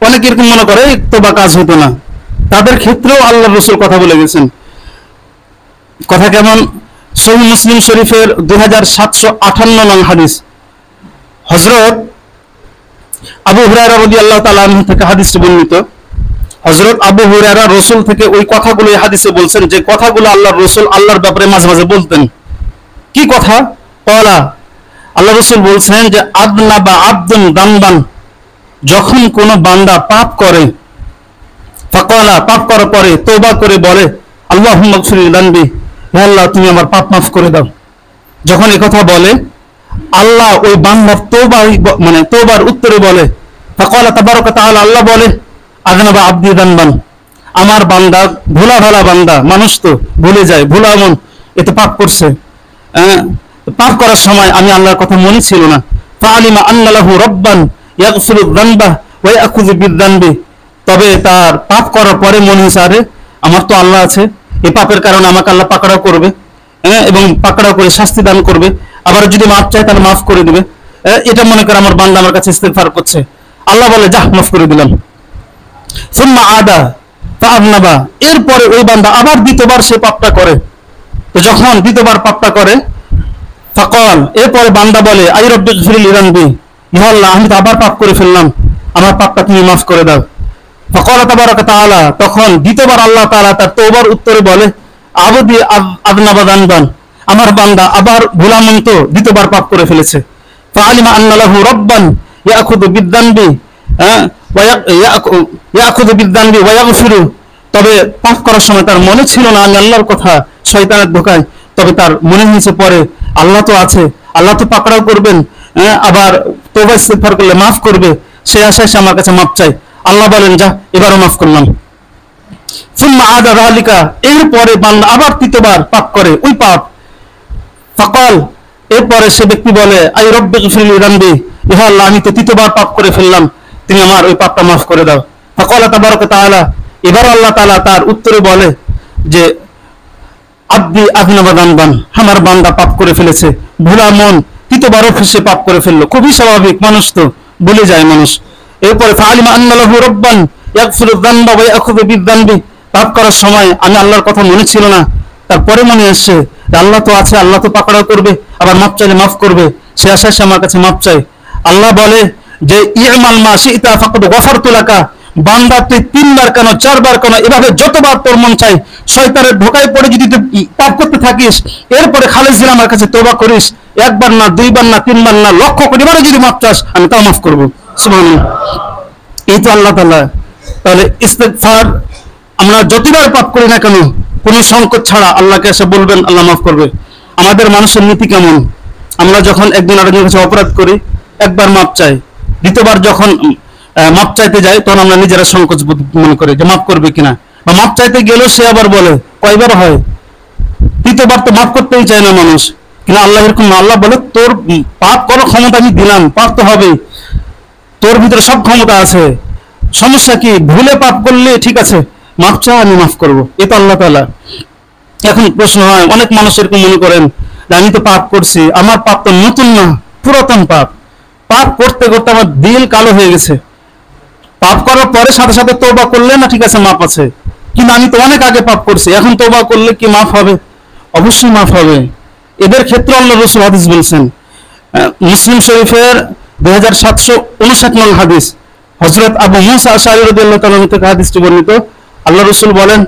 অনেকে এরকম মনে করে তওবা কাজ হতো না, তাদের ক্ষেত্রেও আল্লাহ রাসূল কথা বলে গেছেন। কথা কেমন? সহিহ মুসলিম শরীফের 2758 নং হাদিস, হযরত আবু হুরায়রা রাদিয়াল্লাহু তাআলা আনহু থেকে হাদিসটি বর্ণিত। হযরত আবু হুরায়রা রাসূল থেকে ওই কথাগুলো এই হাদিসে বলছেন, যে কথাগুলো আল্লাহর রাসূল আল্লাহর ব্যাপারে মাঝে মাঝে বলতেন। কি কথা? ক্বালা, আল্লাহ রাসূল বলছেন যে আদনাবা আবদুন দানবান, যখন কোন বান্দা পাপ করে, ফাকালা, পাপ করার পরে তওবা করে বলে আল্লাহুম্মা গফির যানবি, হে আল্লাহ তুমি আমার পাপ মাফ করে দাও। যখন এই কথা বলে, আল্লাহ ওই বান্দার তওবার উত্তরে বলে, ফাকালা তাবারাকা তাআলা, আল্লাহ বলে আদনাবা আবদি দানবান, আমার বান্দা ভোলা ভালা বান্দা, মানুষ তো ভুলে যায়, ভোলা মন, এতে পাপ করছে, পাপ করার সময় আমি আল্লাহর কথা মনে ছিল না। ফাআলিমা আন্না লাহু রাব্বান ইয়াগফিরু যানবা ওয়া ইয়াখুযু বিযানবি, তবে তার পাপ করার পরে মনে হয়েছে আরে আমার তো আল্লাহ আছে, এই পাপের কারণে আমাকে আল্লাহ পাকড়াও করবে, এবং পাকড়াও করে শাস্তি দান করবে, আবার যদি মাফ চায় তাহলে মাফ করে দিবে, এটা মনে করে আমার বান্দা আমার কাছে ইস্তেগফার করছে। আল্লাহ বলে যা মাফ করে দিলাম। সুম্মা আদা ফাআযনাবা, এরপরে ওই বান্দা আবার দ্বিতীয়বার সে পাপটা করে। তো যখন দ্বিতীয়বার পাপটা করে, ফাকাল, এরপরে বান্দা বলে আই রব্বি গফিরলি যানবি, ইয়া আল্লাহ আমি তো আবার পাপ করে ফেললাম, আমার পাপটা তুমি মাফ করে দাও। ফাকালা তাবারাকা তাআলা, তখন দ্বিতীয়বার আল্লাহ তাআলা তার তওবার উত্তরে বলে আবদি আদনাবা যানবান, আমার বান্দা আবার ভুলামন্ত দ্বিতীয়বার পাপ করে ফেলেছে। ফাআলিমা আন্না লাহু রাব্বান ইয়াখুযু বিযানবি ইয়াখুযু বিযানবি ওয়া ইয়াগফিরু, তবে পাপ করার সময় তার মনে ছিল না আমি আল্লাহর কথা, শয়তানের ধোঁকায়, তবে তার মনে হয়েছে পরে আল্লাহ তো আছে, আল্লাহ তো পাকড়াও করবেন, আবার তওবা ইস্তেগফার করলে মাফ করবে, সে আশায় সে আমার কাছে মাফ চাই। আল্লাহ বলেন যা এবারও মাফ করলাম। সুম্মা আদা যালিকা, এরপরে বান্দা আবার তৃতীয়বার পাপ করে ওই পাপ। ফাকাল, এরপরে সে ব্যক্তি বলে আই রব্বি গফিরলি যানবি, ইয়া আল্লাহ আমি তো তৃতীয়বার পাপ করে ফেললাম, তুমি আমার ওই পাপটা মাফ করে দাও। ফাকালা তাবারাকা তাআলা, এবার আল্লাহ তাআলা তার উত্তরে বলে যে আব্দি আযনাবা যানবান, আমার বান্দা পাপ করে ফেলেছে, ভোলা মন তৃতীয়বারও সে পাপ করে ফেললো, খুবই স্বাভাবিক, মানুষ তো ভুলে যায় মানুষ। এরপরে ফাআলিমা আন্না লাহু রাব্বান ইয়াগফিরু যানবা ওয়া ইয়াখুযু বিযানবি, পাপ করার সময় আমি আল্লাহর কথা মনে ছিল না, তারপরে মনে আসছে আল্লাহ তো আছে, আল্লাহ তো পাকড়াও করবে, আবার মাফ চাইলে মাফ করবে, সে আশায় সে আমার কাছে মাফ চাই। আল্লাহ বলে যে ইমাল মা শিতা ফাকাদ গফারতু লাকা, বান্দা তুই 3 বার কেন 4 বার কেন, এভাবে যতবার তোর মন চাই শয়তানের ধোঁকায় পড়ে যদি তুই পাপ করতে থাকিস, এরপরে খালেস দিন আমার কাছে তওবা করিস, একবার না 2 বার না 3 বার না লক্ষ কোটি বারে যদি মাফ চাস আমি তাও মাফ করব। সুবহানাল্লাহ, এই তো আল্লাহ তাআলা। তাহলে ইস্তেগফার আমরা যতবার পাপ করি না কেন কোনো সংকট ছাড়া আল্লাহকে এসে বলবেন, আল্লাহ মাফ করবে। আমাদের মানুষের নীতি কেমন, আমরা যখন একদিন আরেকজনের কাছে অপরাধ করি একবার মাপ চাই, দ্বিতীয়বার যখন মাপ চাইতে যাই তখন আমরা নিজেরা সংকোচ মনে করি যে মাফ করবে কিনা, বা মাপ চাইতে গেলেও সে আবার বলে কয়বার হয়, তৃতীয়বার তো মাফ করতেই চায় না মানুষ। কিন্তু আল্লাহ এরকম, আল্লাহ বলে তোর পাপ করার ক্ষমতা আমি দিলাম, পাপ তো হবে, তোর ভিতরে সব ক্ষমতা আছে, সমস্যা কি, ভুলে পাপ করলে ঠিক আছে মাফ চা আমি মাফ করবো, এ তো আল্লাহ তাআলা। এখন প্রশ্ন হয়, অনেক মানুষ এরকম মনে করেন যে আমি তো পাপ করছি, আমার পাপ তো নতুন না, পুরাতন পাপ, পাপ করতে করতে আমার দিল কালো হয়ে গেছে, পাপ করার পরে সাথে সাথে তওবা করলে না ঠিক আছে মাফ আছে, কিন্তু আমি তো অনেক আগে পাপ করছি, এখন তওবা করলে কি মাফ হবে? অবশ্যই মাফ হবে। এদের ক্ষেত্রে আল্লাহ রাসূল হাদিস বলছেন, মুসলিম শরীফের 2759 নং হাদিস, হযরত আবু মুসা আশআরী রাদিয়াল্লাহু তাআলা থেকে হাদিসটি বর্ণিত। আল্লাহ রাসূল বলেন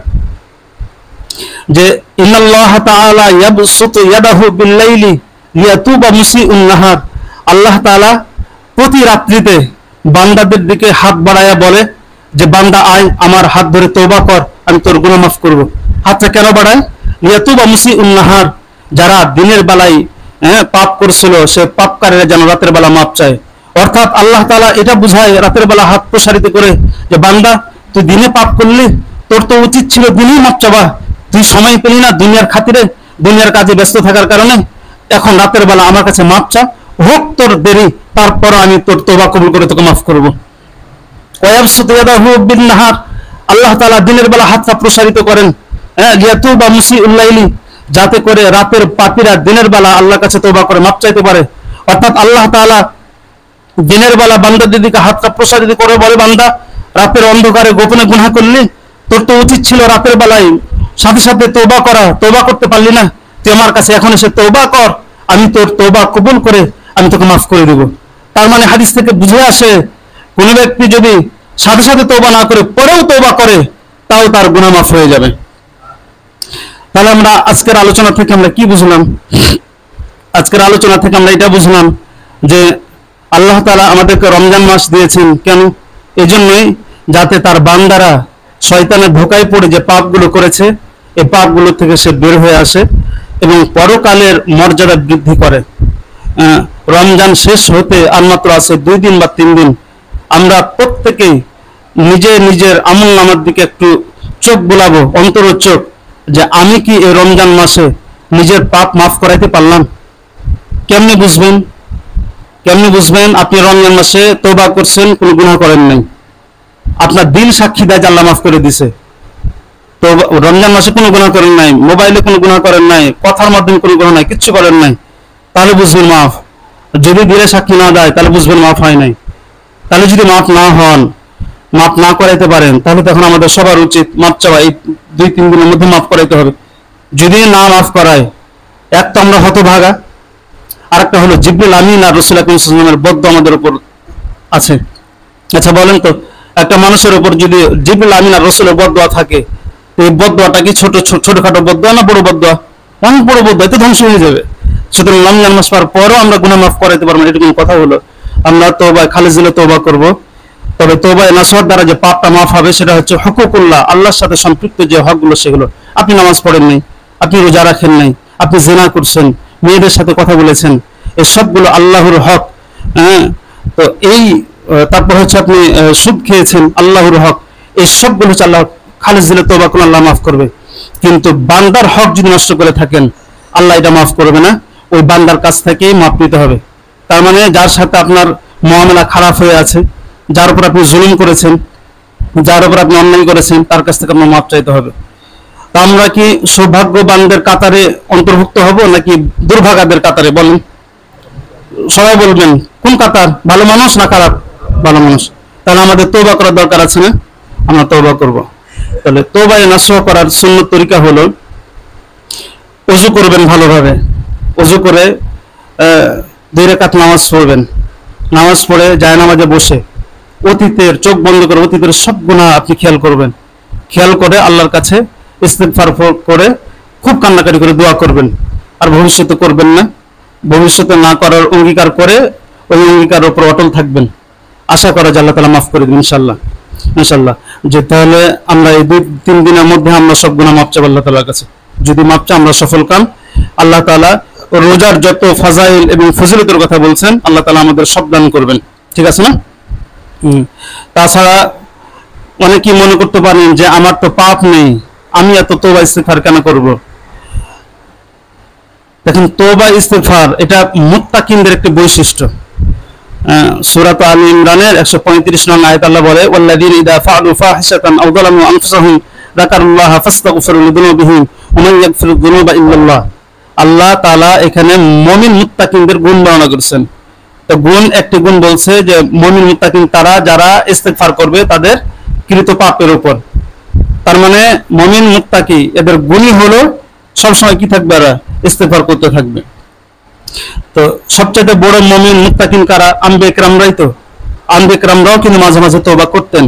যে ইন্নাল্লাহ তাআলা ইয়াবসুতু ইয়াদাহু বিল-লাইলি লিয়াতুবা মুসিউন নাহার, আল্লাহ তাআলা প্রতি রাত্রিতে বান্দাদের দিকে হাত বাড়ায়া বলে যে বান্দা আয় আমার হাত ধরে তওবা কর, আমি তোর গুনাহ মাফ করব। হাতটা কেন বাড়ায়? লিয়াতুবা মুসিউন নাহার, যারা দিনের বেলায় পাপ করছিল সে পাপকারীরা যেন রাতের বেলা মাপ চায়। অর্থাৎ আল্লাহ তাআলা এটা বুঝায় রাতের বেলা হাত প্রসারিত করে যে বান্দা তুই দিনে পাপ করলি, তোর তো উচিত ছিল দিনেই মাপ চাওয়া, তুই সময় পেলি না দুনিয়ার খাতিরে, দুনিয়ার কাজে ব্যস্ত থাকার কারণে, এখন রাতের বেলা আমার কাছে মাপ চা, হোক তোর দেরি, তারপর আমি তোর তওবা কবুল করে তোকে মাফ করব। ওয়ায়াবসুতু ইয়াদাহু বিন-নাহার, আল্লাহ তাআলা দিনের বেলা হাতটা প্রসারিত করেন লিয়াতুবা মুসিউল লাইলি, যাতে করে রাতের পাপীরা দিনের বেলা আল্লাহর কাছে তওবা করে মাপ চাইতে পারে। অর্থাৎ আল্লাহ তাআলা দিনের বেলা বান্দাদের দিকে হাতটা প্রসারিত করে বলে বান্দা রাতের অন্ধকারে গোপনে গুনাহ করলি, তোর তো উচিত ছিল রাতের বেলায় সাথে সাথে তওবা করা, তওবা করতে পারলি না, তুই আমার কাছে এখন এসে তওবা কর, আমি তোর তওবা কবুল করে আমি তোকে মাফ করে দেব। তার মানে হাদিস থেকে বুঝে আসে কোন ব্যক্তি যদি সাথে সাথে তওবা না করে পরেও তওবা করে তাও তার গুনাহ মাফ হয়ে যাবে। তাহলে আমরা আজকের আলোচনা থেকে আমরা কি বুঝলাম? আজকের আলোচনা থেকে আমরা এটা বুঝলাম যে আল্লাহ তাআলা আমাদেরকে রমজান মাস দিয়েছেন কেন? এজন্যই যাতে তার বান্দারা শয়তানের ধোঁকায় পড়ে যে পাপগুলো করেছে এই পাপগুলো থেকে সে বের হয়ে আসে এবং পরকালের মর্যাদা বৃদ্ধি করে। রমজান শেষ হতে আর মাত্র আছে 2 দিন বা 3 দিন। আমরা প্রত্যেকেই নিজের আমল নামার দিকে একটু চোখ বোলাবো, অন্তর চোখ, যে আমি কি এই রমজান মাসে নিজের পাপ মাফ করাইতে পারলাম? কেমনে বুঝবেন আপনি রমজান মাসে তওবা করছেন, কোনো গুনাহ করেন নাই? আপনার দিল সাক্ষী দেয় যে আল্লাহ মাফ করে দিছে। তো রমজান মাসে কোনো গুনাহ করেন নাই, মোবাইলে কোনো গুনাহ করেন নাই, কথার মাধ্যমে কোনো গুনাহ নাই, কিচ্ছু করেন নাই, তাহলে বুঝবেন মাফ। যদি দিলে সাক্ষী না দেয় তাহলে বুঝবেন মাফ হয় নাই। তাহলে যদি মাফ না হন, মাফ না করাইতে পারেন, তাহলে তখন আমাদের সবার উচিত মাফ চাওয়া, এই 2-3 দিনের মধ্যে মাফ করাইতে হবে। যদি না মাফ করায়, এক তো আমরা হতভাগা, আর একটা হলো জিবরিল আমিন আর রাসূল আকরাম সাল্লাল্লাহু আলাইহি ওয়াসাল্লামের বদদুয়া আমাদের উপর আছে। আচ্ছা বলেন তো, একটা মানুষের উপর যদি জিবরিল আমিন আর রাসূলের বদদুয়া থাকে, এই বদদুয়াটা কি ছোটখাটো বদদুয়া না বড় বদদুয়া? অনেক বড় বদদুয়া, এতে ধ্বংস হয়ে যাবে। সুতরাং রমজান মাস পার পরও আমরা গুনাহ মাফ করাইতে পারবো না, এটা কোন কথা হলো? আমরা তওবায় খালিস দিলে তওবা করব, তবে তওবায় নাসুহার দ্বারা যে পাপটা মাফ হবে সেটা হচ্ছে হুকুকুল্লাহ, আল্লাহর সাথে সম্পৃক্ত যে হকগুলো সেগুলো। আপনি নামাজ পড়েন নাই, আপনি রোজা রাখেন নাই, আপনি জিনা করছেন, মেয়েদের সাথে কথা বলেছেন, এই সবগুলো আল্লাহর হক। তো এই তারপর হচ্ছে আপনি সুদ খেয়েছেন, আল্লাহর হক। এই সবগুলো হচ্ছে আল্লাহ খালিস দিলে তওবা করলে আল্লাহ মাফ করবে। কিন্তু বান্দার হক যদি নষ্ট করে থাকেন আল্লাহ এটা মাফ করবে না, ওই বান্দার কাছ থেকেই মাফ নিতে হবে। তার মানে যার সাথে আপনার মুআমালা খারাপ হয়ে আছে, যার উপর আপনি জুলুম করেছেন, যার উপর আপনি অন্যায় করেছেন, তার কাছ থেকে আপনার মাফ চাইতে হবে। তা আমরা কি সৌভাগ্যবানদের কাতারে অন্তর্ভুক্ত হব নাকি দুর্ভাগাদের কাতারে? বলেন, সবাই বলবেন কোন কাতার? ভালো মানুষ না খারাপ? ভালো মানুষ। তাহলে আমাদের তওবা করার দরকার আছে না? আমরা তওবা করব। তাহলে তওবায়ে নাসুহা করার সুন্নত তরিকা হলো ওযু করবেন ভালোভাবে, ওযু করে 2 রাকাত নামাজ পড়বেন, নামাজ পড়ে জায়নামাজে বসে অতীতের চোখ বন্ধ করে অতীতের সব গুনাহ আপনি খেয়াল করবেন, খেয়াল করে আল্লাহর কাছে ইস্তিগফার করে খুব কান্নাকাটি করে দোয়া করবেন। আর ভবিষ্যতে করবেন না, ভবিষ্যতে না করার অঙ্গীকার করে ওই অঙ্গীকারের উপর অটল থাকবেন। আশা করা যায় আল্লাহ তাআলা মাফ করে দিবেন ইনশাআল্লাহ। যে তাহলে আমরা এই 2-3 দিনের মধ্যে আমরা সব গুনাহ মাফ চাইব আল্লাহ তাআলার কাছে। যদি মাফ চাই আমরা সফল কাম। আল্লাহ তাআলা রোজার যত ফাজাইল এবং ফজিলতের কথা বলছেন আল্লাহ তাআলা আমাদের সব দান করবেন, ঠিক আছে না? তাছাড়া অনেকেই মনে করতে পারেন যে আমার তো পাপ নেই, আমি এত তওবা ইস্তিগফার কেন করব? দেখেন, তওবা ইস্তিগফার এটা মুত্তাকিনদের একটি বৈশিষ্ট্য। সূরা আলে ইমরানের 135 নং আয়াত আল্লাহ বলে, ওয়াল্লাযীনা ইযা ফাআলু ফাহিশাতান আও যালামু আনফুসাহুম যাকারুল্লাহা ফাস্তাগফিরু লিযুনুবিহিম ওয়া মান ইয়াগফিরুয যুনুবা ইল্লাল্লাহ। আল্লাহ তাআলা এখানে মুমিন মুত্তাকিনদের গুণ বর্ণনা করেছেন। তো একটি গুণ বলছে যে মুমিন মুত্তাকিন তারা যারা ইস্তিগফার করবে তাদের কৃত পাপের উপর। তার মানে মুমিন মুত্তাকি এদের গুণই হলো সবসময় কি থাকবে? এরা ইস্তিগফার করতে থাকবে। তো সবচেয়ে বড় মুমিন মুত্তাকিন কারা? আম্বিয়া কেরামরাই তো। আম্বিয়া কেরামরাও কিন্তু মাঝে মাঝে তওবা করতেন।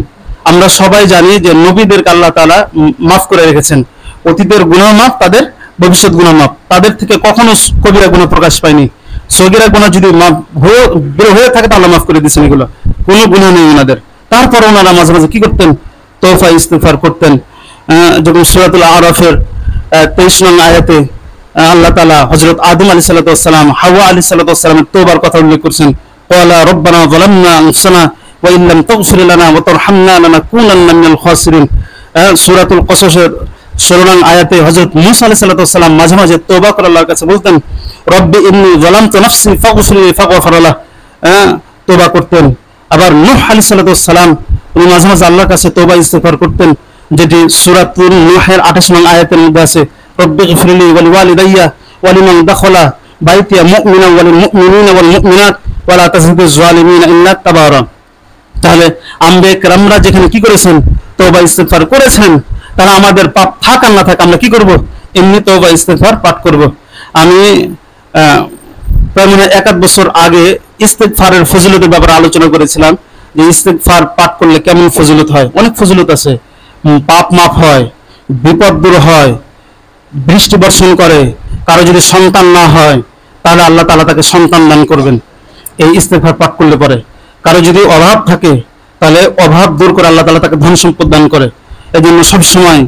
আমরা সবাই জানি যে নবীদেরকে আল্লাহ তাআলা মাফ করে রেখেছেন, অতীতের গুনাহ মাফ, তাদের ভবিষ্যৎ গুনাহ মাফ, তাদের থেকে কখনো কবিরা গুনাহ প্রকাশ পায়নি। সগীরা গুনাহ যদি মাফ বের হয়ে থাকে তাহলে মাফ করে দিয়েছেন, এগুলো কোনো গুনাহ নেই ওনাদের। তারপর ওনারা মাঝে মাঝে কি করতেন, তওবা ইস্তিগফার করতেন। যখন সূরাতুল আরাফের 23 নং আয়াতে আল্লাহ তাআলা হযরত আদম আলাইহিস সালাতু ওয়াস সালাম, হাওয়া আলাইহিস সালাতু ওয়াস সালামের তওবার কথা উল্লেখ করেছেন, ক্বালা রব্বানা যালামনা আনফুসানা ওয়া ইন লাম তাগফির লানা ওয়া তারহামনা লানাকুনান্না মিনাল খাসিরিন। সূরাতুল কসসের 16 নং আয়াতে হযরত মূসা আলাইহিস সালাতু ওয়াস সালাম মাঝে মাঝে তওবা করে আল্লাহর কাছে বলতেন, রব্বি ইন্নী যালামতু নাফসি ফাগফিরলি ফাগফারা লাহ, তওবা করতেন। আবার নূহ আলাইহিস সালাতু ওয়াস সালাম উনি মাঝে মাঝে আল্লাহর কাছে তওবা ইস্তিগফার করতেন, যেটি সূরাতুন নূহের 28 নং আয়াতের মধ্যে আছে, রব্বি গফিরলি ওয়া লিওয়ালিদাইয়া ওয়া লিমান দাখালা বাইতিয়া মুমিনান ওয়াল মুমিনিনা ওয়াল মুমিনাত ওয়া লা তাজিদিজ জালিমিনা ইল্লা তাবারা। তাহলে আম্বে কেরামরা যেখানে কি করেছেন, তওবা ইস্তিগফার করেছেন, তারা আমাদের পাপ থাক আর না থাক আমরা কি করব, এমনি তওবা ইস্তিগফার পাঠ করব। আমি প্রায় মনে 1 বছর আগে ইস্তিগফারের ফজিলতের ব্যাপারে আলোচনা করেছিলাম, যে ইস্তিগফার পাঠ করলে কেমন ফজিলত হয়। অনেক ফজিলত আছে, পাপ মাফ হয়, বিপদ দূর হয়, বৃষ্টি বর্ষণ করে, কারো যদি সন্তান না হয় তাহলে আল্লাহ তাআলা তাকে সন্তান দান করবেন এই ইস্তিগফার পাঠ করলে পরে। কারো যদি অভাব থাকে তাহলে অভাব দূর করে আল্লাহ তাআলা তাকে ধন সম্পদ দান করে। এজন্য সব সময়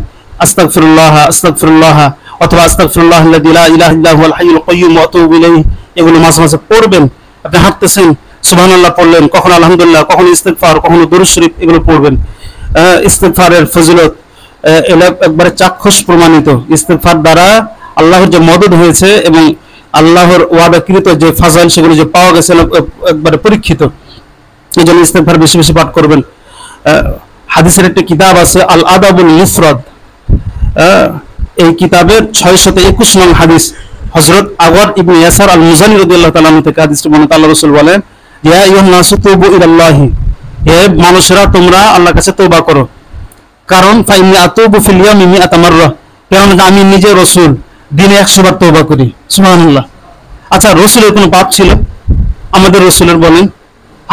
আস্তাগফিরুল্লাহ আস্তাগফিরুল্লাহ অথবা আস্তাগফিরুল্লাহাল্লাযী লা ইলাহা ইল্লা হুয়াল হাইয়ুল কাইয়্যুম ওয়া আতুবু ইলাইহি, এগুলো মাঝে মাঝে পড়বেন। আপনি হাঁটতেছেন সুবহানাল্লাহ পড়লেন, কখনো আলহামদুলিল্লাহ, কখনো ইস্তিগফার, কখনো দুরূদ শরীফ, এগুলো পড়বেন। ইস্তিগফারের ফজিলত এগুলো একবারে চাক্ষুষ প্রমাণিত। ইস্তিগফার দ্বারা আল্লাহর যে মদদ হয়েছে এবং আল্লাহর ওয়াদাকৃত যে ফাজাইল সেগুলো যে পাওয়া গেছে একবারে পরীক্ষিত। এই জন্য ইস্তিগফার বেশি বেশি পাঠ করবেন। হাদিসের একটা কিতাব আছে আল আদাবুল মুফরাদ, এই কিতাবের 621 নং হাদিস হযরত আগর ইবনে ইয়াসার আল মুজানি রাদিয়াল্লাহু তাআলা থেকে হাদিসটি বর্ণিত। আল্লাহ রাসূল বলেন, ইয়া আইয়ুহান নাসু তুবু ইলাল্লাহি, হে মানুষেরা তোমরা আল্লাহর কাছে তওবা করো। কারণ ফাইন্নী আতুবু ফিল ইয়ামি মিআতা মাররা, কারণ আমি নিজে রাসূল দিনে 100 বার তওবা করি। সুবহানাল্লাহ। আচ্ছা, রাসূলের কোনো পাপ ছিল? আমাদের রাসূলের বলেন,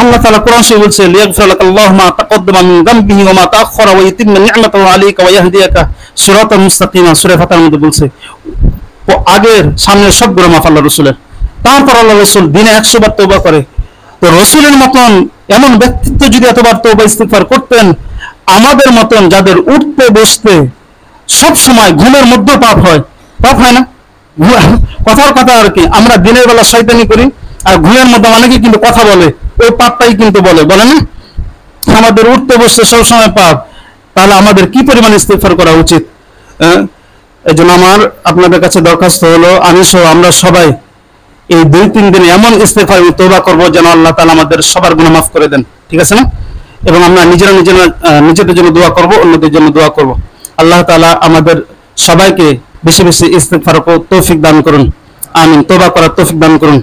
আল্লাহ তাআলা কোরআন শরীফে বলছে, লিয়াগফিরা লাকাল্লাহু মা তাকাদ্দামা মিন যামবিহি ওয়া মা তাআখারা ওয়া ইউতিম্মা নি'মাতাহু আলাইকা ওয়া ইয়াহদিয়াকা সিরাতাম মুস্তাকিমা। সূরা ফাতিহার মধ্যে বলছে আগের সামনের সব গুনাহ মাফ আল্লাহ রাসূলের। তারপর আল্লাহ রাসূল দিনে 100 বার তওবা করে। তো রাসূলের মতন এমন ব্যক্তিত্ব যদি এতবার তওবা ইস্তিগফার করতেন, আমাদের মতন যাদের উঠতে বসতে সব সময় ঘুমের মধ্যে পাপ হয়, পাপ হয় না? কথার কথা আর কি, আমরা দিনের বেলা শয়তানি করি আর ঘুমের মধ্যে অনেকে কিন্তু কথা বলে, ওই পাপটাই কিন্তু বলে না? আমাদের উঠতে বসতে সব সময় পাপ, তাহলে আমাদের কি পরিমাণ ইস্তিগফার করা উচিত? এই জন্য আমার আপনাদের কাছে দরখাস্ত হলো, আমি সহ আমরা সবাই এই 2-3 দিনে এমন ইস্তিগফার তওবা করব যেন আল্লাহ তাআলা আমাদের সবার গুনাহ মাফ করে দেন, ঠিক আছে না? এবং আমরা নিজেদের জন্য দোয়া করব, অন্যদের জন্য দোয়া করব। আল্লাহ তাআলা আমাদের সবাইকে বেশি বেশি ইস্তিগফার করার তৌফিক দান করুন। আমিন। তওবা করার তৌফিক দান করুন।